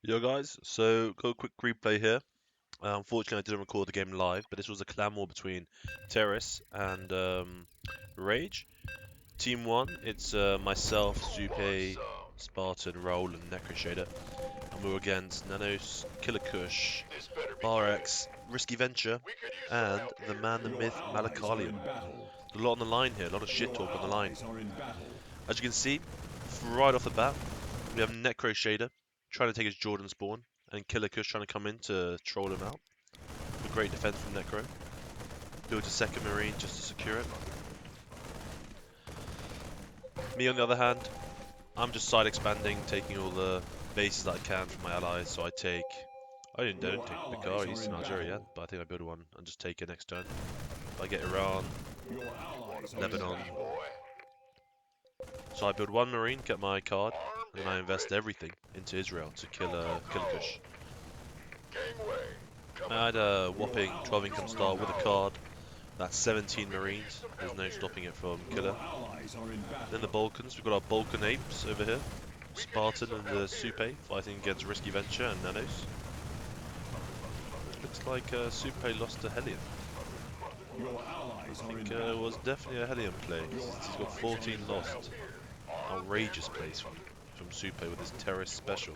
Yo guys, so got a quick replay here. Unfortunately, I didn't record the game live, but this was a clan war between TerraRisk and Rage. Team 1, it's myself, Supay, Spartan, Raul, and Necroshader. And we were against Nanos, KillaKush, BarX, RiskyVenture, and the man, the myth, Malaka. A lot on the line here, a lot of shit talk on the line. As you can see, right off the bat, we have Necroshader trying to take his Jordan spawn, and KillaKush trying to come in to troll him out. A great defense from Necro. Built a second marine just to secure it. Me on the other hand, I'm just side expanding, taking all the bases that I can from my allies. So I don't take Bukhara, Eastern Algeria yet, but I think I build one and just take it next turn. I get Iran, Lebanon. So I build one marine, get my card, and then I invest everything into Israel to kill KillaKush. I had a whopping 12 income star with a card. That's 17 marines. There's no stopping it from Killer. Then the Balkans, we've got our Balkan apes over here. Spartan and the Supay fighting against RiskyVenture and Nanos. Looks like Supay lost to Hellion. I think it was definitely a Hellion play. He's got 14 lost. Outrageous plays from Supay with his terrorist special.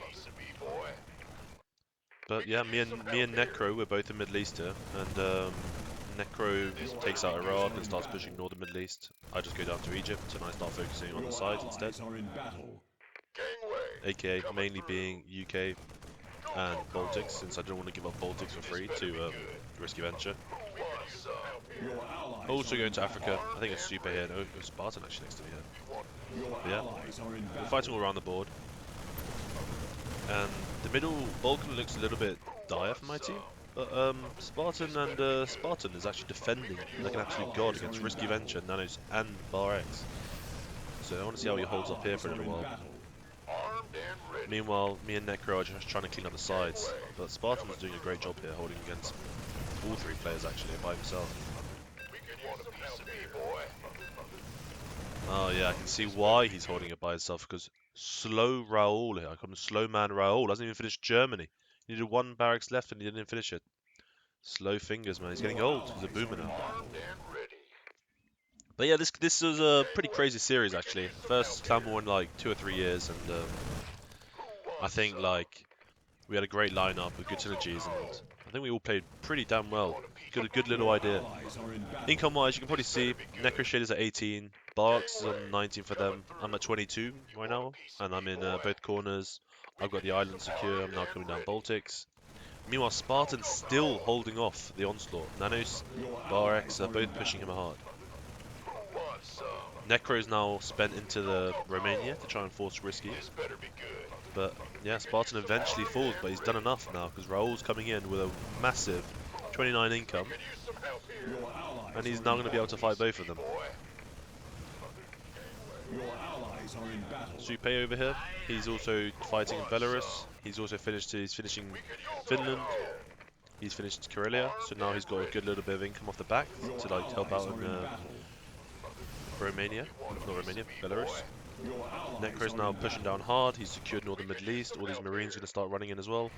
But yeah, me and Necro, we're both in Middle East here, and Necro takes out Iraq and starts pushing northern Middle East. I just go down to Egypt and I start focusing on the sides instead. AKA mainly being UK and Baltics, since I don't want to give up Baltics for free to RiskyVenture. Also going to Africa, I think it's Supay here, no, Spartan actually next to me here. But yeah, we're fighting all around the board. And the middle Balkan looks a little bit dire for my team. But Spartan is actually defending like an absolute god against RiskyVenture, Nanos, and BarX. So I want to see how he holds up here for a little while. Meanwhile, me and Necro are just trying to clean up the sides, but Spartan's doing a great job here, holding against all three players actually by himself. Oh yeah, I can see why he's holding it by himself, because slow Raul here, I call him slow man Raul, hasn't even finished Germany. He needed one barracks left and he didn't finish it. Slow fingers, man. He's getting old. He's a boomer now. But yeah, this was a pretty crazy series actually. First clan war in like 2 or 3 years, and I think like we had a great lineup with good synergies, and I think we all played pretty damn well. Got a good little idea. Income-wise, you can probably see Necroshader's at 18, BarX is on 19 for them. I'm at 22 right now, and I'm in both corners. I've got the island secure. I'm now coming down Baltics. Meanwhile, Spartan's still holding off the onslaught. Nanos, BarX are both pushing him hard. Necro's now spent into the Romania to try and force Risky. But yeah, Spartan eventually falls, but he's done enough now because Raul's coming in with a massive 29 income. And he's now going to be able to fight both of them. Supay over here, he's also fighting in Belarus. He's finishing Finland. He's finished Karelia, so now he's got a good little bit of income off the back to like help out in Belarus. Necro's now pushing down hard. He's secured northern Middle East. All these marines are going to start running in as well.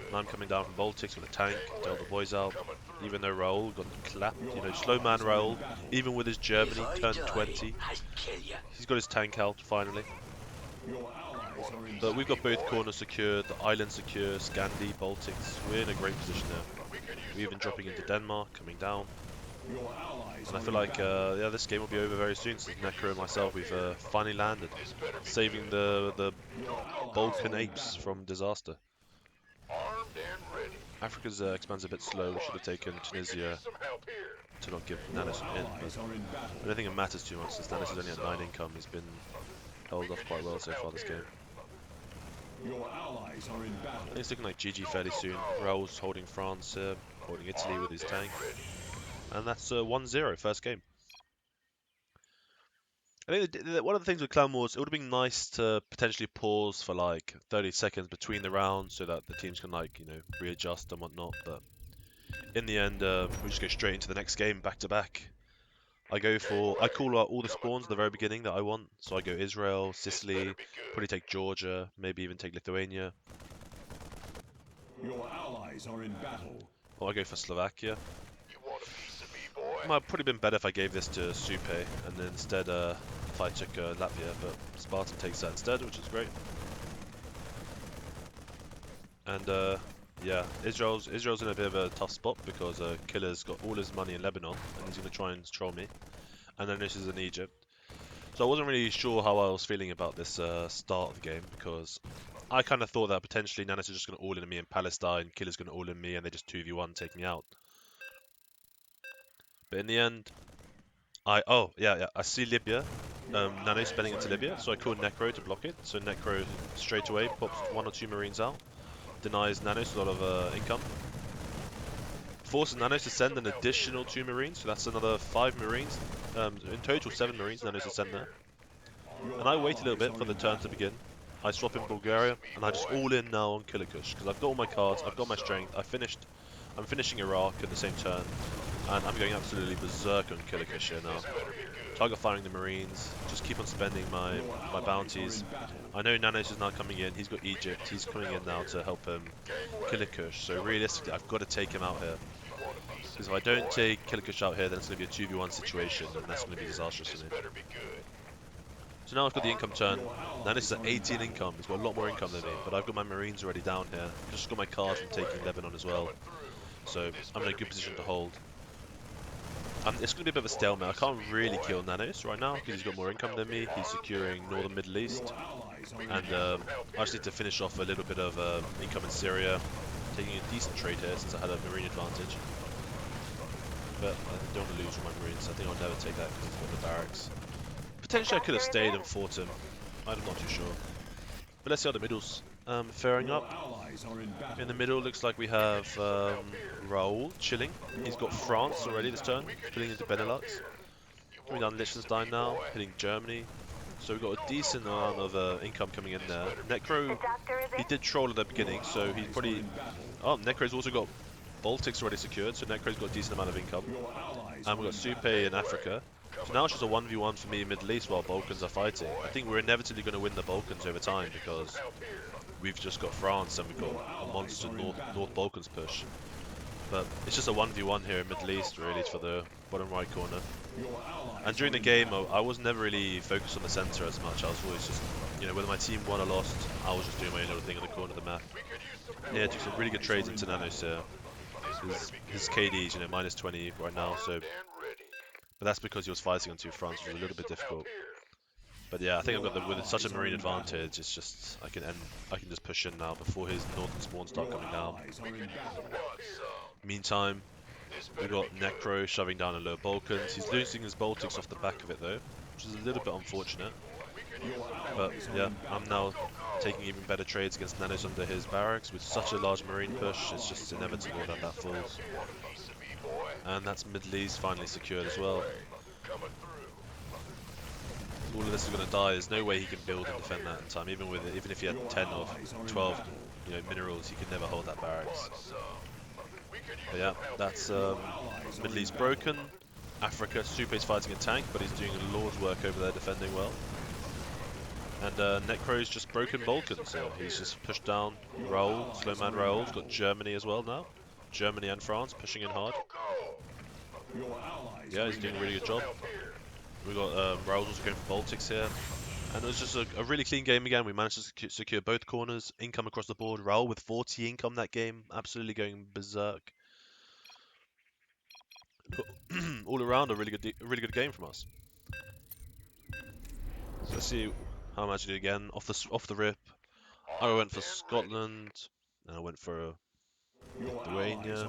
And I'm coming down from Baltics with a tank to help the boys out. Even though Raul got clapped, you know, slow man Raul, even with his Germany turned 20, he's got his tank out finally. But we've got both corners secured, the island secure, Scandi, Baltics. We're in a great position now. We're even dropping into Denmark, coming down. And I feel like, yeah, this game will be over very soon, since Necro and myself, we've finally landed, saving the Balkan apes from disaster. Africa's expands a bit slow. We should have taken Tunisia to not give Nanos an in, but I don't think it matters too much, since Nanos is only at 9 income. He's been held off quite well so far this game. I think it's looking like GG fairly soon. Raul's holding France, holding Italy with his tank. And that's 1-0, first game. I think one of the things with Clan Wars, it would have been nice to potentially pause for like 30 seconds between the rounds so that the teams can like, you know, readjust and whatnot. But in the end, we just go straight into the next game, back to back. I call out all the spawns at the very beginning that I want. So I go Israel, Sicily, probably take Georgia, maybe even take Lithuania. Your allies are in battle. Or I go for Slovakia. Might probably been better if I gave this to Supay and then instead if I took Latvia, but Spartan takes that instead, which is great. And yeah, Israel's in a bit of a tough spot because Killer's got all his money in Lebanon and he's going to try and troll me. And then this is in Egypt. So I wasn't really sure how I was feeling about this start of the game because I kind of thought that potentially Nanos is just going to all in me in Palestine, Killer's going to all in me and they just 2v1 take me out. But in the end, I see Libya, Nano spinning into Libya, so I call Necro to block it. So Necro straight away pops 1 or 2 Marines out, denies Nanos a lot of income, forces Nanos to send an additional 2 Marines, so that's another 5 Marines, in total 7 Marines Nanos to send there. And I wait a little bit for the turn to begin. I swap in Bulgaria, and I just all in now on KillaKush, because I've got all my cards, I've got my strength, I'm finishing Iraq in the same turn, and I'm going absolutely berserk on KillaKush here now. Target firing the Marines, just keep on spending my bounties. I know Nanos is now coming in, he's got Egypt, he's coming in now to help him KillaKush, so realistically I've got to take him out here. Because if I don't take KillaKush out here, then it's going to be a 2v1 situation, and that's going to be disastrous for me. So now I've got the income turn. Nanos is at 18 income, he's got a lot more income than me, but I've got my Marines already down here. I've just got my card from taking Lebanon as well, so I'm in a good position to hold. It's going to be a bit of a stalemate. I can't really kill Nanos right now because he's got more income than me. He's securing northern Middle East. And I just need to finish off a little bit of income in Syria. Taking a decent trade here since I had a Marine advantage. But I don't want to lose all my Marines. I think I'll never take that because he's got the barracks. Potentially I could have stayed and fought him. I'm not too sure. But let's see how the middle's faring up. In the middle looks like we have Raul chilling. He's got France already this turn, putting into Benelux. Coming down Liechtenstein now, hitting Germany. So we've got a decent amount of income coming in there. Necro, he did troll at the beginning, so he's probably... Oh, Necro's also got Baltics already secured, so Necro's got a decent amount of income. And we've got Supay in Africa. So now it's just a 1v1 for me in Middle East while Balkans are fighting. I think we're inevitably going to win the Balkans over time because we've just got France and we've got a monster North Balkans push. But it's just a 1v1 here in Middle East really for the bottom right corner. And during the game I was never really focused on the centre as much. I was always just, you know, whether my team won or lost, I was just doing my own little thing on the corner of the map. Yeah, took some really good trades into Nanos here. His KD's, you know, minus 20 right now, so... But that's because he was fighting on 2 fronts, which was a little bit difficult. But yeah, I think I've got with such a Marine advantage, it's just I can just push in now before his northern spawns start coming down. Meantime, we've got Necro shoving down in lower Balkans. He's losing his Baltics off the back of it though, which is a little bit unfortunate. But yeah, I'm now taking even better trades against Nanos under his barracks. With such a large Marine push, it's just inevitable that that falls. And that's Middle East finally secured as well. All of this is going to die. There's no way he can build and defend that in time. Even if he had 10 or 12, you know, minerals, he could never hold that barracks. But yeah, that's Middle East broken. Africa, Supay's fighting a tank, but he's doing a lord's work over there, defending well. And Necro's just broken Balkans, so he's just pushed down Raul, Slowman Raul's got Germany as well now. Germany and France pushing in hard. Yeah, he's doing a really good job. We got Raul's also going for Baltics here. And it was just a really clean game again. We managed to secure both corners, income across the board. Raul with 40 income that game, absolutely going berserk. All around a really good game from us. So let's see how I managed to do again. Off the rip, I went for Scotland, and I went for Lithuania.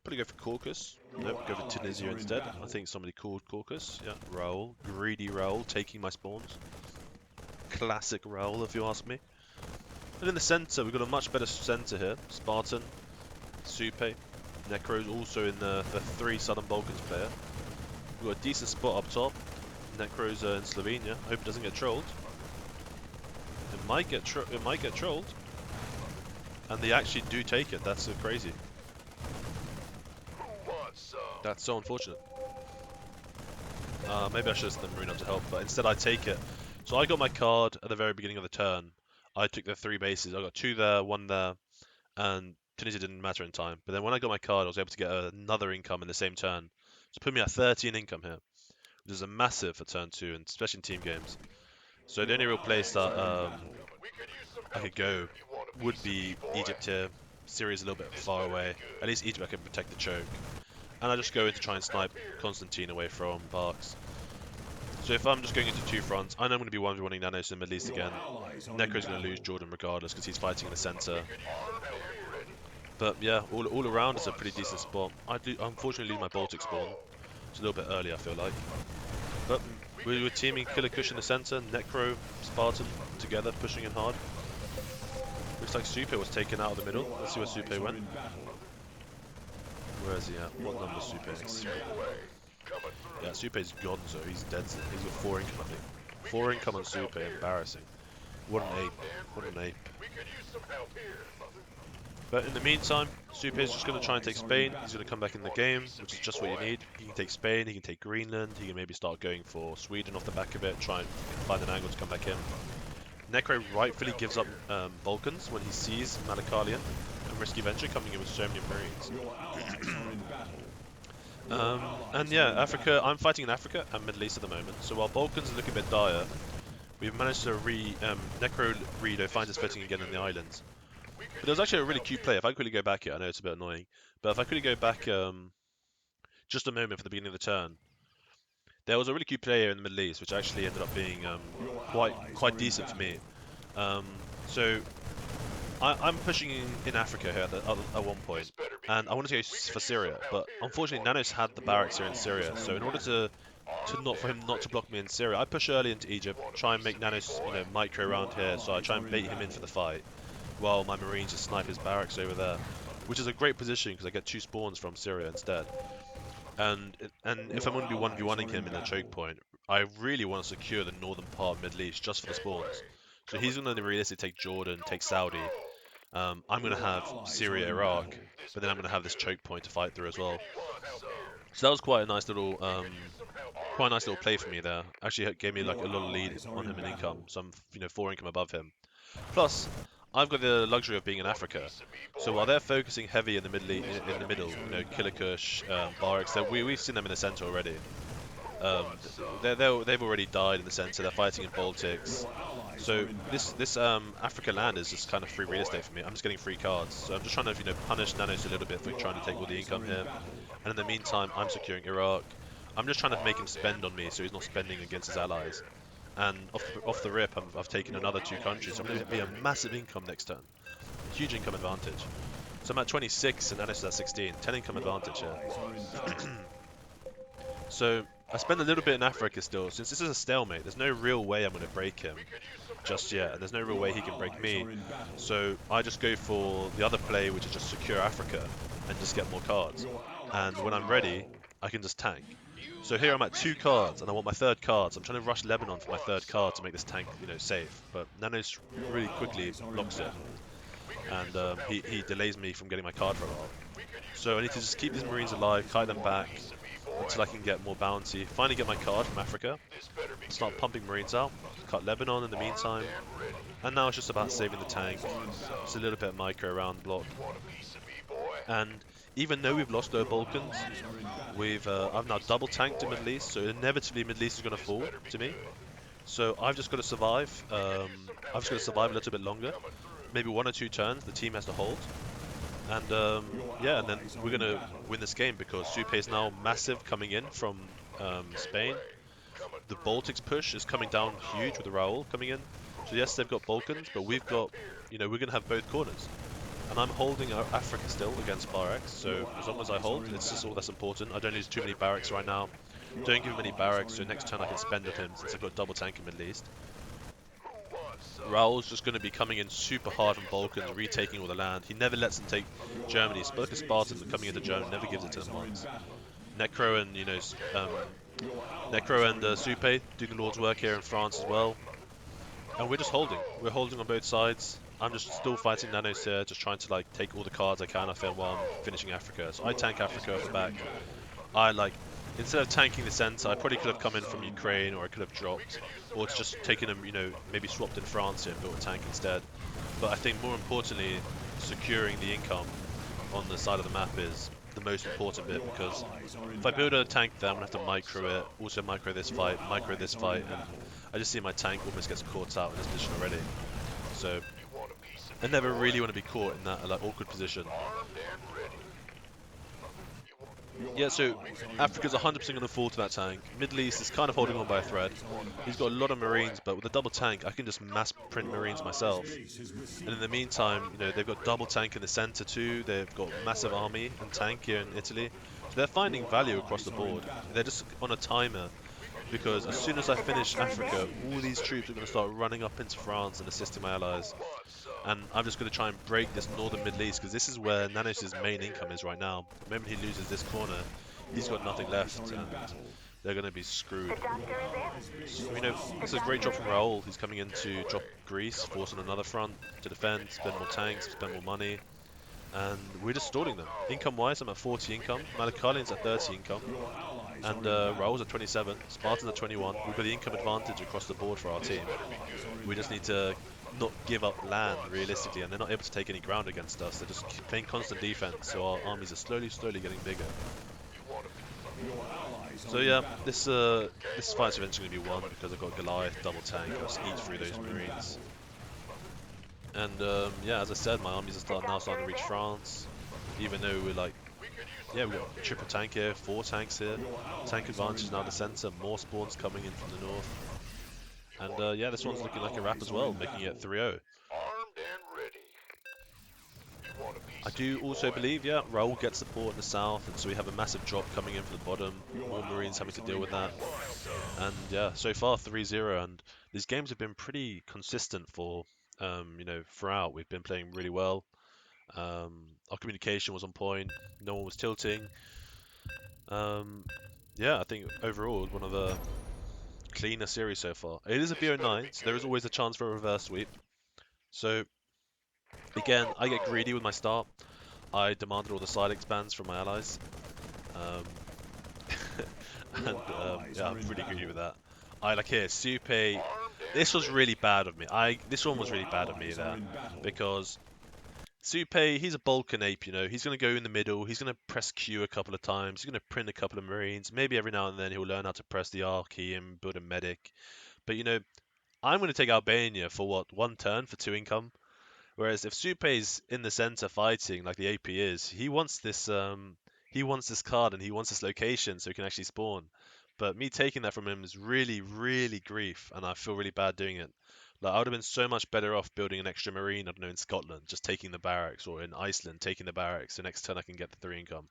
Probably go for Caucasus. Nope, go for Tunisia instead. I think somebody called Caucasus. Yeah, Raul. Greedy Raul, taking my spawns. Classic Raul, if you ask me. And in the centre, we've got a much better centre here. Spartan, Supay, Necro's also in the 3 Southern Balkans player. We've got a decent spot up top. Necro's in Slovenia. I hope it doesn't get trolled. It might get trolled. And they actually do take it. That's so crazy. That's so unfortunate. Maybe I should have sent the Marine up to help, but instead I take it. So I got my card at the very beginning of the turn. I took the 3 bases. I got 2 there, 1 there, and Tunisia didn't matter in time. But then when I got my card, I was able to get another income in the same turn. So put me at 30 in income here, which is a massive for turn 2, and especially in team games. So the only real place that I could go would be Egypt here. Syria's a little bit far away. At least Egypt I can protect the choke. And I just go in to try and snipe Constantine away from BarX. So if I'm just going into two fronts, I know I'm going to be 1v1ing Nanos in the Middle East again. Necro's going to lose Jordan regardless because he's fighting in the center. But yeah, all around it's a pretty decent spot. I do unfortunately lose my Baltic spawn. It's a little bit early, I feel like. But we were teaming KillaKush in the center, Necro, Spartan together, pushing in hard. Looks like Supay was taken out of the middle. Let's see where Supay went. Where is he at? What number is Supay? Yeah, Supay's gone, so he's dead. He's got 4 income, I think. 4 income on Supay, embarrassing. What an ape. What an ape. But in the meantime, Supay's just going to try and take Spain. He's going to come back in the game, which is just what you need. He can take Spain, he can take Greenland, he can maybe start going for Sweden off the back of it, try and find an angle to come back in. Necro rightfully gives up Balkans when he sees Malaka and RiskyVenture coming in with so many Marines. And yeah, Africa, I'm fighting in Africa and Middle East at the moment, so while Balkans are looking a bit dire, we've managed to Necro Redo finds his footing again in the islands. But there was actually a really cute play. If I quickly go back here, I know it's a bit annoying, but if I quickly go back just a moment for the beginning of the turn, there was a really cute play here in the Middle East, which actually ended up being quite decent for me. So I'm pushing in Africa here at one point, and I wanted to go for Syria, but unfortunately Nanos had the BarX here in Syria, so in order for him not to block me in Syria, I push early into Egypt, try and make Nanos micro around here, so I try and bait him in for the fight, while my Marines just snipe his BarX over there, which is a great position because I get 2 spawns from Syria instead. And if I'm going to be 1v1ing him in a choke point, I really want to secure the northern part of Middle East just for the spawns. So he's going to realistically take Jordan, take Saudi. I'm going to have Syria, Iraq, but then I'm going to have this choke point to fight through as well. So that was quite a nice little play for me there. Actually, it gave me like a little lead on him in income, so I'm 4 income above him. Plus, I've got the luxury of being in Africa, so while they're focusing heavy in the middle, KillaKush, BarX, we've seen them in the center already. They've already died in the center. They're fighting in Baltics. So this Africa land is just kind of free real estate for me. I'm just getting free cards. So I'm just trying to punish Nanos a little bit for trying to take all the income here. And in the meantime, I'm securing Iraq. I'm just trying to make him spend on me so he's not spending against his allies. And off the rip, I've taken another 2 countries. So I'm going to be a massive income next turn. Huge income advantage. So I'm at 26 and Nanos is at 16. 10 income advantage here. So I spend a little bit in Africa still. Since this is a stalemate, there's no real way I'm going to break him just yet. And there's no real way he can break me. So I just go for the other play, which is just secure Africa and just get more cards. And when I'm ready, I can just tank. So here I'm at 2 cards, and I want my 3rd card. So I'm trying to rush Lebanon for my 3rd card to make this tank, safe. But Nanos really quickly blocks it, and he delays me from getting my card for a while. So I need to just keep these Marines alive, kite them back until I can get more bounty. Finally get my card from Africa, start pumping Marines out, cut Lebanon in the meantime, and now it's just about saving the tank. Just a little bit of micro around the block. And even though we've lost our Balkans, I've now double tanked in Middle East, so inevitably Middle East is going to fall to me. So I've just got to survive. I've just got to survive a little bit longer, maybe 1 or 2 turns. The team has to hold, and yeah, and then we're going to win this game because Supay is now massive coming in from Spain. The Baltics push is coming down huge with the Raul coming in. So yes, they've got Balkans, but we've got, we're going to have both corners. And I'm holding Africa still against BarX, so as long as I hold, it's just all that's important. I don't lose too many BarX right now. Don't give him any BarX, so next turn I can spend on him since I've got double tank in Middle East. Raul's just going to be coming in super hard from Balkans, retaking all the land. He never lets them take Germany. Look at Spartan coming into Germany, never gives it to them once. Necro and Supay do the Lord's work here in France as well. And we're just holding. We're holding on both sides. I'm just still fighting Nanos here, just trying to take all the cards I can off him while I'm finishing Africa. So I tank Africa off the back. Instead of tanking the center, I probably could have come in from Ukraine, or I could have dropped, or just taken him, maybe swapped in France here and built a tank instead. But I think more importantly, securing the income on the side of the map is the most important bit, because if I build a tank there, I'm going to have to micro it, also micro this fight, and I just see my tank almost gets caught out in this position already. So I never really want to be caught in that like awkward position. Yeah, so Africa's 100% going to fall to that tank. Middle East is kind of holding on by a thread. He's got a lot of Marines, but with a double tank, I can just mass print Marines myself. And in the meantime, you know, they've got double tank in the center too. They've got massive army and tank here in Italy. So they're finding value across the board. They're just on a timer, because as soon as I finish Africa, all these troops are going to start running up into France and assisting my allies. And I'm just going to try and break this northern Middle East, because this is where Nanos' main income is right now. The moment he loses this corner, he's got nothing left, and they're going to be screwed. So, you know, this is a great job from Raul. He's coming in to drop Greece, forcing another front to defend, spend more tanks, spend more money, and we're just stalling them. Income-wise, I'm at 40 income, Malakalian's at 30 income, and Raul's at 27, Spartan's at 21. We've got the income advantage across the board for our team. We just need to not give up land realistically, and they're not able to take any ground against us. They're just playing constant defense, so our armies are slowly getting bigger. So yeah, this fight's eventually going to be won, because I've got Goliath double tank. I'll just eat through those Marines. And yeah, as I said, my armies are now starting to reach France, even though we're like, yeah, we've got triple tank here, 4 tanks here. Tank advantage now the center, more spawns coming in from the north. And yeah, this one's looking like a wrap as well, making it 3-0. I do also believe, yeah, Raul gets support in the south, and so we have a massive drop coming in from the bottom, more Marines having to deal with that. And yeah, so far 3-0, and these games have been pretty consistent for, you know, throughout. We've been playing really well. Our communication was on point, no one was tilting. Yeah, I think overall it was one of the cleaner series so far. It is a BO9, so there is always a chance for a reverse sweep. So again, I get greedy with my start. I demanded all the side expands from my allies. Um, and yeah, I'm pretty greedy with that. I like here, Supay. This was really bad of me. This one was really bad of me there, because Supay, he's a Balkan ape, you know. He's going to go in the middle. He's going to press Q a couple of times. He's going to print a couple of Marines. Maybe every now and then he'll learn how to press the R key and build a medic. But, you know, I'm going to take Albania for what? 1 turn for 2 income? Whereas if Supay's in the center fighting like the AP is, he wants this card and he wants this location so he can actually spawn. But me taking that from him is really grief, and I feel really bad doing it. Like, I would have been so much better off building an extra marine, I don't know, in Scotland, just taking the barracks, or in Iceland, taking the barracks, so next turn I can get the 3 income.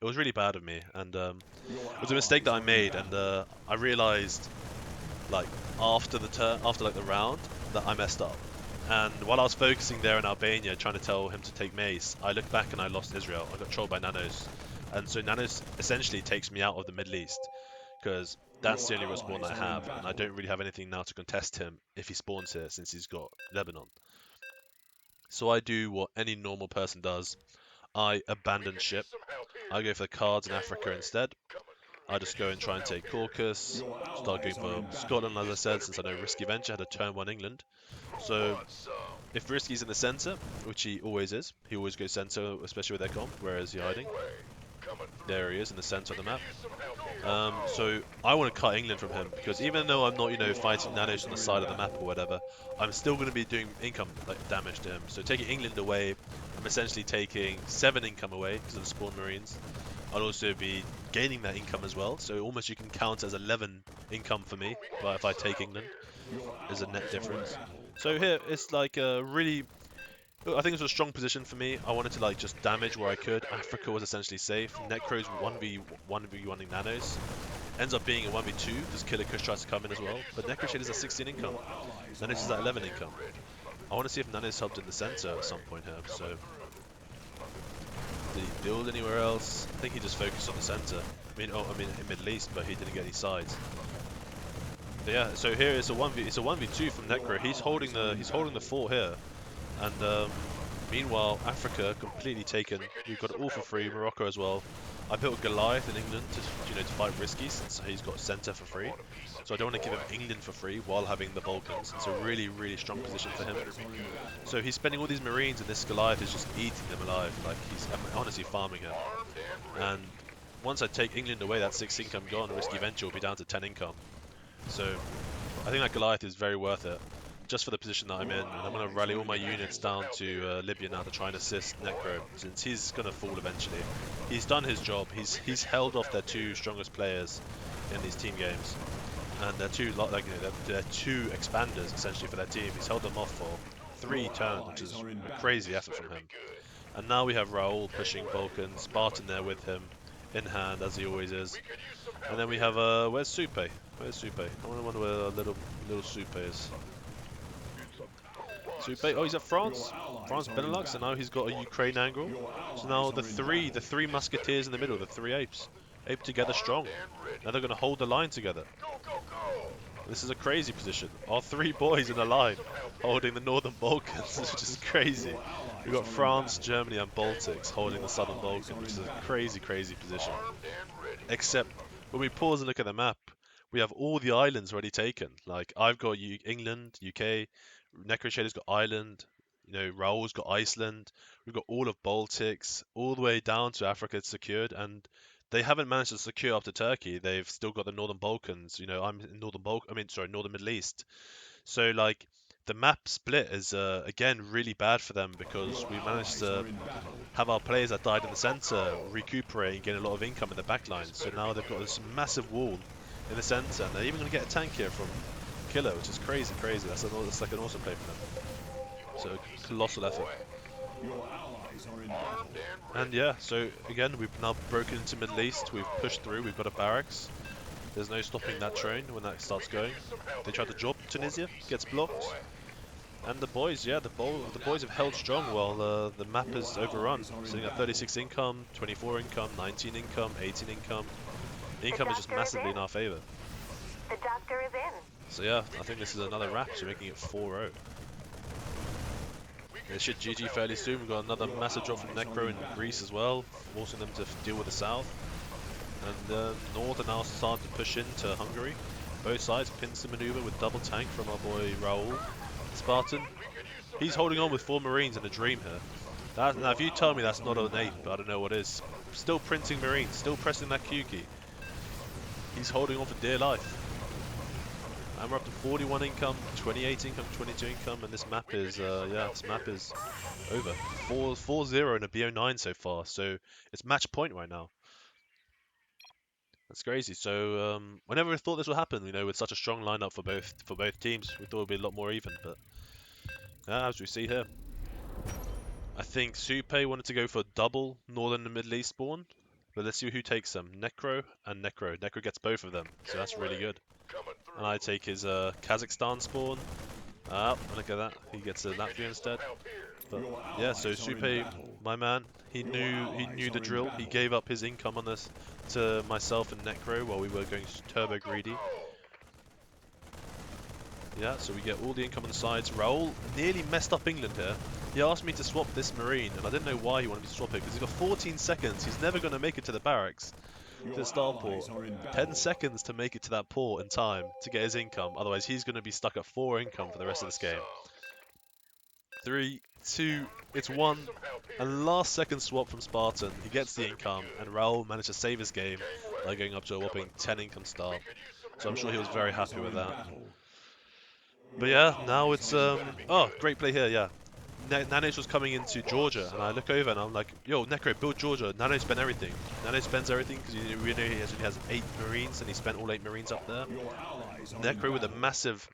It was really bad of me, and it was a mistake that I made, and I realized, like, after the turn, after like the round, that I messed up. And while I was focusing there in Albania, trying to tell him to take Mace, I looked back and I lost Israel. I got trolled by Nanos. And so Nanos essentially takes me out of the Middle East, because that's the only real spawn I have, and I don't really have anything now to contest him if he spawns here, since he's got Lebanon. So I do what any normal person does. I abandon ship. I go for the cards in Africa instead. I just go and try and take Caucasus, start going for Scotland, as I said, since I know RiskyVenture had a turn 1 England. So if Risky's in the centre, which he always is, he always goes centre, especially with their comp. Where is he hiding? There he is, in the centre of the map. So I want to cut England from him, because even though I'm not, you know, fighting Nanos on the side of the map or whatever, I'm still going to be doing income like damage to him. So taking England away, I'm essentially taking 7 income away because of the spawn Marines. I'll also be gaining that income as well, so almost you can count as 11 income for me, but if I take England, there's a net difference. So here, it's like a really, I think it was a strong position for me. I wanted to like just damage where I could. Africa was essentially safe. Necros 1v1ing Nanos. Ends up being a 1v2, because KillaKush tries to come in as well, but Necroshader is at 16 income. Nanos is at 11 income. I want to see if Nanos helped in the center at some point here, so... Did he build anywhere else? I think he just focused on the center. I mean in Middle East, but he didn't get any sides. But yeah, so here it's a 1v2 from Necro. He's holding the fort here, and meanwhile Africa completely taken. We've got it all for free. Morocco as well. I built Goliath in England to fight Risky, since he's got centre for free. So I don't want to give him England for free while having the Balkans. It's a really, really strong position for him. So he's spending all these Marines, and this Goliath is just eating them alive. Like, he's honestly farming him. And once I take England away, that 6 income gone, RiskyVenture will be down to 10 income. So I think that Goliath is very worth it, just for the position that I'm in. And I'm going to rally all my units down to Libya now to try and assist Necro, since he's going to fall eventually. He's done his job. He's held off their 2 strongest players in these team games, and they're they're 2 expanders essentially for their team. He's held them off for 3 turns, which is a crazy effort from him. And now we have Raul pushing Vulcan, Spartan there with him in hand, as he always is. And then we have where's Supay? Where's Supay? I wonder where little Supay is. Supay, oh, he's at France, Benelux, and now he's got a Ukraine angle. So now the three musketeers in the middle, the 3 apes, ape together strong. Now they're going to hold the line together. This is a crazy position. Our 3 boys in a line holding the Northern Balkans, which is crazy. We've got France, Germany, and Baltics holding the Southern Balkans, which is a crazy, crazy position. Except when we pause and look at the map, we have all the islands already taken. Like, I've got England, UK, Necroshader's got Ireland, Raul's got Iceland. We've got all of Baltics, all the way down to Africa secured, and they haven't managed to secure up to Turkey. They've still got the Northern Balkans. I'm in Northern Middle East. So, like, the map split is again really bad for them, because we managed to have our players that died in the center recuperate and gain a lot of income in the backline. So now they've got this massive wall in the center, and they're even going to get a tank here from Killer, which is crazy. That's like an awesome play for them. So colossal effort. And yeah, so again, we've now broken into Middle East. We've pushed through. We've got a BarX. There's no stopping that train when that starts going. They tried to drop Tunisia, gets blocked. And the boys, yeah, the boys have held strong while the map is overrun. Sitting at 36 income, 24 income, 19 income, 18 income. The income is just massively in our favor. The doctor is in. So yeah, I think this is another wrap, so making it 4-0. They should GG fairly soon. We've got another massive drop from Necro in Greece as well, forcing them to deal with the south. And North are now starting to push into Hungary. Both sides pincer maneuver with double tank from our boy Raul. Spartan, he's holding on with 4 Marines in a dream here. Now if you tell me that's not an ape, I don't know what is. Still printing Marines, still pressing that Q key. He's holding on for dear life. And we're up to 41 income, 28 income, 22 income, and this map is, this map is over. 4-0 in a BO9 so far, so it's match point right now. That's crazy. So whenever we thought this would happen, with such a strong lineup for both teams, we thought it would be a lot more even. But as we see here, I think Supay wanted to go for double Northern and Middle East spawn. But let's see who takes them. Necro and Necro. Necro gets both of them, so that's really good. And I take his Kazakhstan spawn. Look at that. He gets a Latvia instead. But yeah, so Supay, my man, he knew the drill. He gave up his income on this to myself and Necro while we were going turbo greedy. Yeah, so we get all the income on the sides. Raul nearly messed up England here. He asked me to swap this Marine, and I didn't know why he wanted me to swap it, because he's got 14 seconds. He's never going to make it to the barracks, to the starport. 10 seconds to make it to that port in time to get his income. Otherwise, he's going to be stuck at 4 income for the rest of this game. 3, 2, it's 1. And last second swap from Spartan. He gets the income, and Raul managed to save his game by going up to a whopping 10 income start. So I'm sure he was very happy with that. But yeah, now it's oh, great play here, yeah. Nanos was coming into Georgia, and I look over and I'm like, yo, Necro, build Georgia. Nano spent everything. Nano spends everything because we know he only has 8 Marines, and he spent all 8 Marines up there. Necro with a massive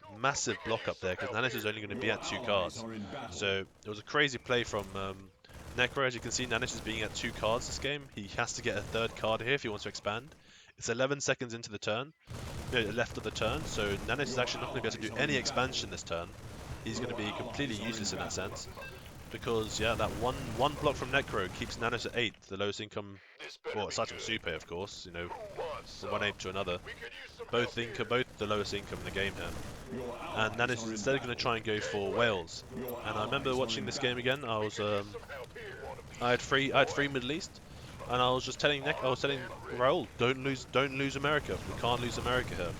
block up there, because Nanos is only going to be at 2 cards. So it was a crazy play from Necro. As you can see, Nanos is being at 2 cards this game. He has to get a 3rd card here if he wants to expand. It's 11 seconds into the turn. Left of the turn, so Nanos is actually not going to be able to do any expansion this turn. He's going to be completely useless in that sense, because yeah, that one block from Necro keeps Nanos at 8, the lowest income, well, aside from Supay, of course, from one ape to another, both the lowest income in the game here. And Nanos is instead going to try and go for Wales. And I remember watching this game again. I had free Middle East. And I was just telling Raul, don't lose America. We can't lose America here.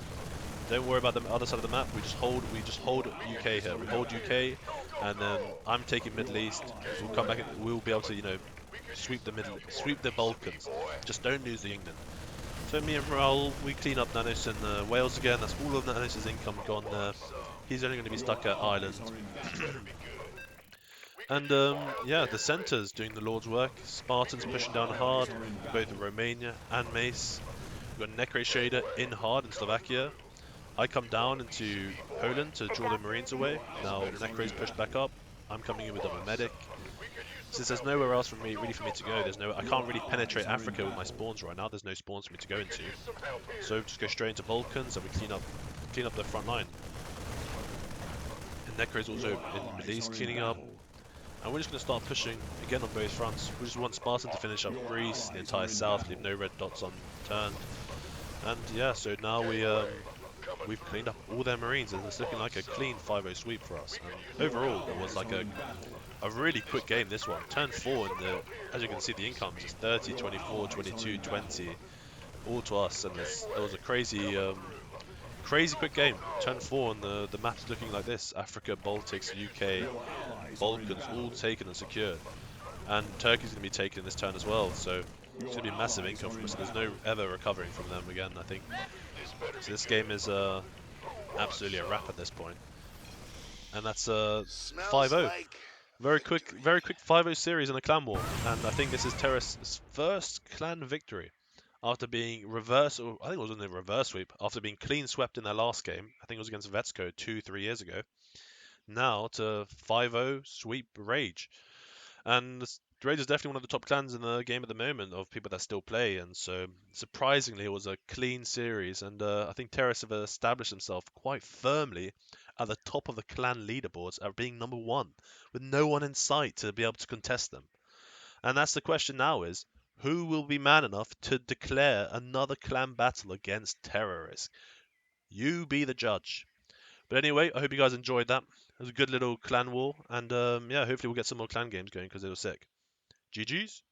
Don't worry about the other side of the map. We just hold UK here. We hold UK, and then I'm taking Middle East. We'll come back. We'll be able to, sweep the Balkans. Just don't lose the England. So me and Raul, we clean up Nanos in Wales again. That's all of Nanos' income gone there. He's only going to be stuck at Ireland. And yeah, the centre's doing the Lord's work. Spartan's pushing down hard, both in Romania and Mace. We've got Necroshader in hard in Slovakia. I come down into Poland to draw the Marines away. Now Necro's pushed back up. I'm coming in with double medic. Since there's nowhere else really for me to go, I can't really penetrate Africa with my spawns right now. There's no spawns for me to go into. So just go straight into Balkans and we clean up the front line. And Necro's also in Middle East cleaning up. And we're just going to start pushing again on both fronts. We just want Spartan to finish up Greece, the entire south, leave no red dots unturned. And yeah, so now we've cleaned up all their Marines, and it's looking like a clean 5-0 sweep for us. And overall, it was like a really quick game, this one. Turn 4, and as you can see, the incomes is 30, 24, 22, 20, all to us. And it was a crazy quick game. Turn 4, and the map's looking like this. Africa, Baltics, UK, Balkans, all taken and secured. And Turkey's going to be taken this turn as well, so it's going to be massive income from us. There's no ever recovering from them again, I think. So this game is absolutely a wrap at this point. And that's 5-0. Very quick 5-0 series in the clan war. And I think this is Terra's first clan victory after being I think it was in the reverse sweep, after being clean swept in their last game. I think it was against Vetsco 2-3 years ago. Now to 5-0 sweep Rage. And Rage is definitely one of the top clans in the game at the moment of people that still play, and so surprisingly it was a clean series, and I think Terrace have established himself quite firmly at the top of the clan leaderboards at being number 1, with no one in sight to be able to contest them. And that's the question now is, who will be man enough to declare another clan battle against TerraRisk? You be the judge. But anyway, I hope you guys enjoyed that. It was a good little clan war, and yeah, hopefully we'll get some more clan games going because they were sick. GG's.